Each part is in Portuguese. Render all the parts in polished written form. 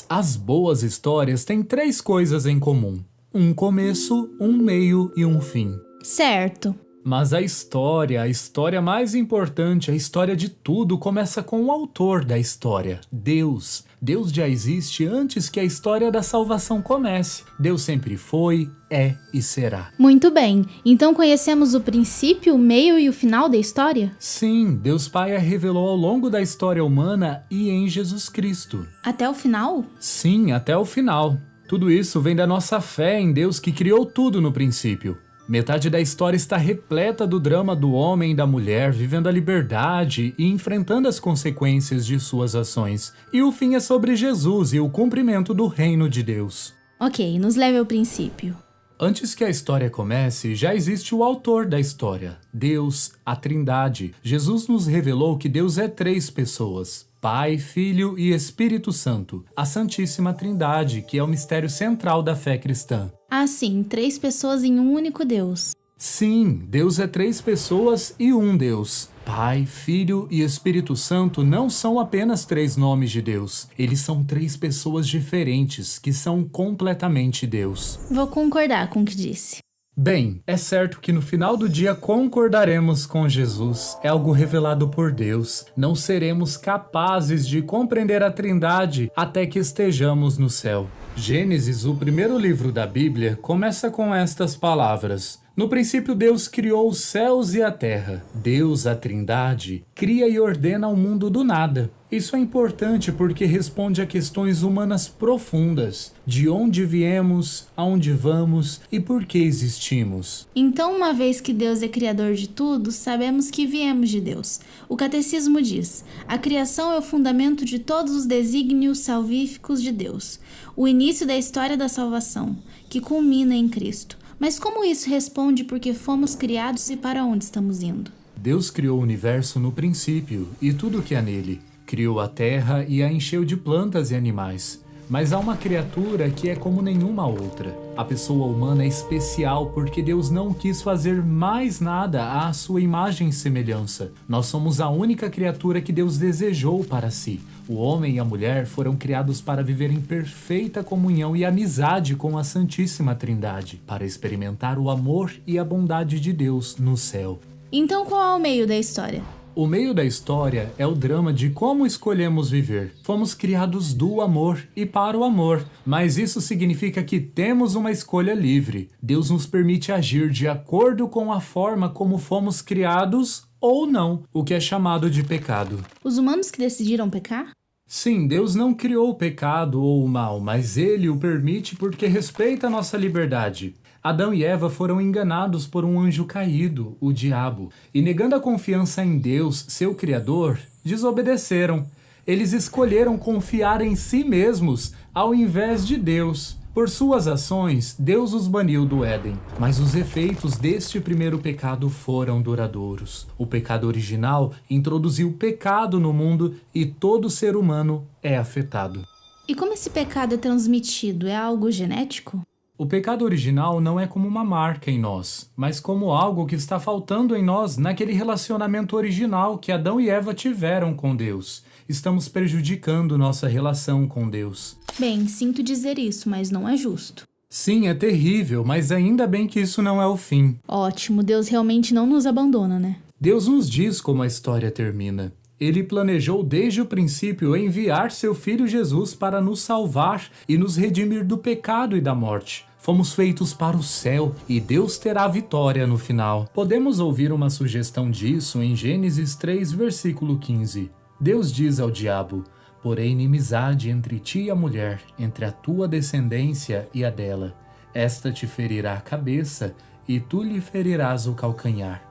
As boas histórias têm três coisas em comum: um começo, um meio e um fim. Certo. Mas a história mais importante, a história de tudo, começa com o autor da história, Deus. Deus já existe antes que a história da salvação comece. Deus sempre foi, é e será. Muito bem. Então conhecemos o princípio, o meio e o final da história? Sim, Deus Pai a revelou ao longo da história humana e em Jesus Cristo. Até o final? Sim, até o final. Tudo isso vem da nossa fé em Deus que criou tudo no princípio. Metade da história está repleta do drama do homem e da mulher vivendo a liberdade e enfrentando as consequências de suas ações. E o fim é sobre Jesus e o cumprimento do reino de Deus. Ok, nos leve ao princípio. Antes que a história comece, já existe o autor da história, Deus, a Trindade. Jesus nos revelou que Deus é três pessoas: Pai, Filho e Espírito Santo, a Santíssima Trindade, que é o mistério central da fé cristã. Ah, sim, três pessoas em um único Deus. Sim, Deus é três pessoas e um Deus. Pai, Filho e Espírito Santo não são apenas três nomes de Deus. Eles são três pessoas diferentes que são completamente Deus. Vou concordar com o que disse. Bem, é certo que no final do dia concordaremos com Jesus. É algo revelado por Deus. Não seremos capazes de compreender a Trindade até que estejamos no céu. Gênesis, o primeiro livro da Bíblia, começa com estas palavras: no princípio Deus criou os céus e a terra. Deus, a Trindade, cria e ordena o mundo do nada. Isso é importante porque responde a questões humanas profundas: de onde viemos, aonde vamos e por que existimos. Então, uma vez que Deus é criador de tudo, sabemos que viemos de Deus. O catecismo diz: a criação é o fundamento de todos os desígnios salvíficos de Deus, o início da história da salvação, que culmina em Cristo. Mas como isso responde porque fomos criados e para onde estamos indo? Deus criou o universo no princípio e tudo o que há nele. Criou a terra e a encheu de plantas e animais. Mas há uma criatura que é como nenhuma outra. A pessoa humana é especial porque Deus não quis fazer mais nada à sua imagem e semelhança. Nós somos a única criatura que Deus desejou para si. O homem e a mulher foram criados para viver em perfeita comunhão e amizade com a Santíssima Trindade, para experimentar o amor e a bondade de Deus no céu. Então qual é o meio da história? O meio da história é o drama de como escolhemos viver. Fomos criados do amor e para o amor, mas isso significa que temos uma escolha livre. Deus nos permite agir de acordo com a forma como fomos criados ou não, o que é chamado de pecado. Os humanos que decidiram pecar? Sim, Deus não criou o pecado ou o mal, mas Ele o permite porque respeita a nossa liberdade. Adão e Eva foram enganados por um anjo caído, o diabo, e negando a confiança em Deus, seu Criador, desobedeceram. Eles escolheram confiar em si mesmos ao invés de Deus. Por suas ações, Deus os baniu do Éden, mas os efeitos deste primeiro pecado foram duradouros. O pecado original introduziu o pecado no mundo e todo ser humano é afetado. E como esse pecado é transmitido? É algo genético? O pecado original não é como uma marca em nós, mas como algo que está faltando em nós naquele relacionamento original que Adão e Eva tiveram com Deus. Estamos prejudicando nossa relação com Deus. Bem, sinto dizer isso, mas não é justo. Sim, é terrível, mas ainda bem que isso não é o fim. Ótimo, Deus realmente não nos abandona, né? Deus nos diz como a história termina. Ele planejou desde o princípio enviar seu Filho Jesus para nos salvar e nos redimir do pecado e da morte. Fomos feitos para o céu e Deus terá a vitória no final. Podemos ouvir uma sugestão disso em Gênesis 3, versículo 15. Deus diz ao diabo: porém inimizade entre ti e a mulher, entre a tua descendência e a dela. Esta te ferirá a cabeça e tu lhe ferirás o calcanhar.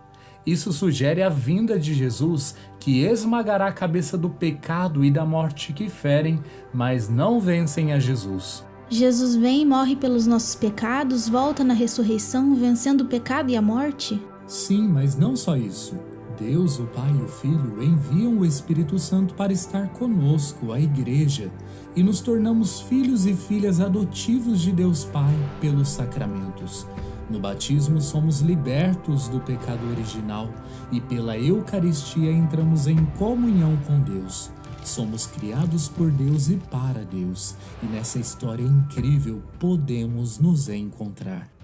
Isso sugere a vinda de Jesus, que esmagará a cabeça do pecado e da morte que ferem, mas não vencem a Jesus. Jesus vem e morre pelos nossos pecados, volta na ressurreição, vencendo o pecado e a morte? Sim, mas não só isso. Deus, o Pai e o Filho enviam o Espírito Santo para estar conosco, a Igreja, e nos tornamos filhos e filhas adotivos de Deus Pai pelos sacramentos. No batismo somos libertos do pecado original e pela Eucaristia entramos em comunhão com Deus. Somos criados por Deus e para Deus, e nessa história incrível podemos nos encontrar.